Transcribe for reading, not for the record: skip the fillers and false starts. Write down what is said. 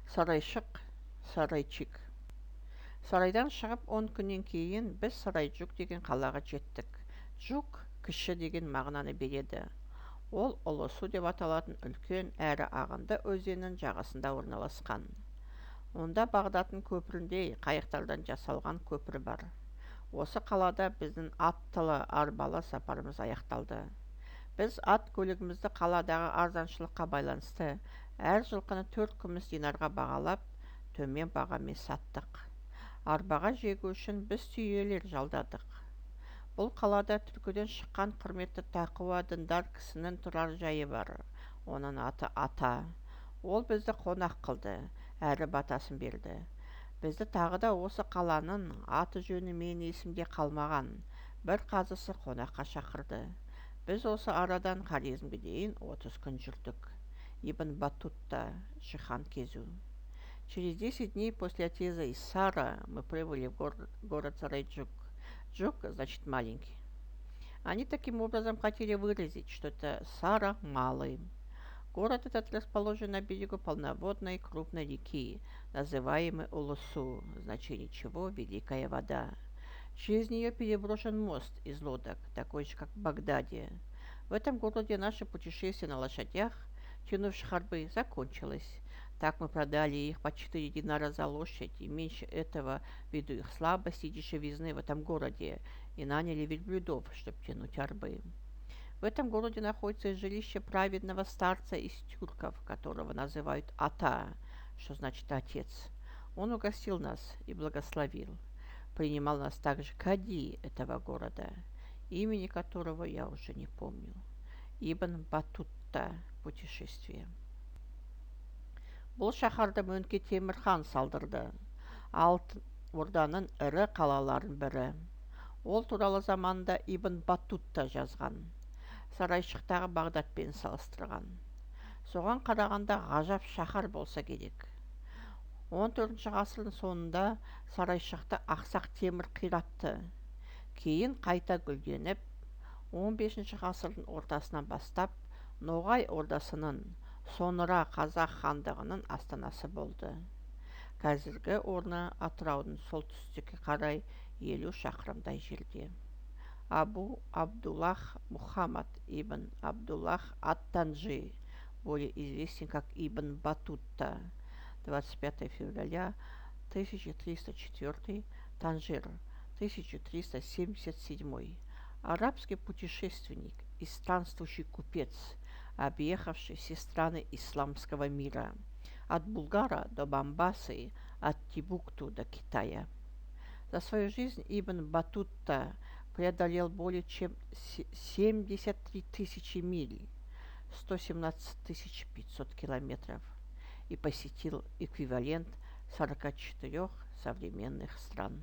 Сарайшық, Сарайчик. Сарайдан шығып 10 күннен кейін біз Сарайджук деген қалаға жеттік. Джук кіші деген мағынаны береді. Ол Улусу деп аталатын үлкен әрі ағынды өзеннің жағасында орналасқан. Онда Бағдаттың көпіріндей қайықтардан жасалған көпір бар. Осы қалада біздің аттылы арбалы сапарымыз аяқталды. Біз ат көлігімізді қаладағы арзаншылыққа байланысты әр жылқыны 4 күміс динарға бағалап, төмен бағамен саттық. Арбаға жегу үшін біз түйелер жалдадық. Бұл қалада түркіден шыққан құрметті тақуа діндар кісінің тұрар жайы бар. Оның аты Ата. Ол бізді қонақ қылды, әрі батасын берді. Бізді тағы да осы қаланың аты жөні мен есімде қалмаған бір қазысы қонаққа шақырды. Біз осы арадан Хорезмге дейін 30 күн жүрдік. Ибн Батутта, Жихан кезу. Через 10 дней после отъезда из Сара мы прибыли в город Сарайджук. Джук значит маленький. Они таким образом хотели выразить, что это Сара малый. Город этот расположен на берегу полноводной крупной реки, называемой Улусу, значение чего великая вода. Через нее переброшен мост из лодок, такой же, как в Багдаде. В этом городе наше путешествие на лошадях, тянувших арбы, закончилось. Так мы продали их по 4 динара за лошадь, и меньше этого, ввиду их слабости и дешевизны в этом городе, и наняли верблюдов, чтобы тянуть арбы. В этом городе находится жилище праведного старца из тюрков, которого называют Ата, что значит отец. Он угостил нас и благословил. Принимал нас также кади этого города, имени которого я уже не помню. Ибн Батутта, путешествие. Бұл шаһарды Мөңке Темір хан салдырды. Алтын Орданың ірі қалаларын бірі. Ол туралы заманда Ибн Батутта жазған. Сарайшықтағы Бағдатпен салыстырған. Соған қарағанда ғажап шаһар болса керек. 14 ғасырдың сонында Сарайшықта ақсақ темір қиратты. Кейін қайта гүлденіп, 15 ғасырдың ортасынан бастап Ногайской Ордасының, соңыра Қазақ хандығының астанасы болды. Қазіргі орны Атыраудың солтүстікке қарай 50 шақырымдай жерде. Абу Абдуллах Мухаммад ибн Абдуллах ат-Танжи, более известен как Ибн Батутта, 25 февраля 1304, Танжир, 1377, арабский путешественник и странствующий купец, объехавший все страны исламского мира, от Булгара до Бомбасы, от Тибукту до Китая. За свою жизнь Ибн Батутта преодолел более чем 73 тысячи миль, 117 500 километров, и посетил эквивалент 44 современных стран.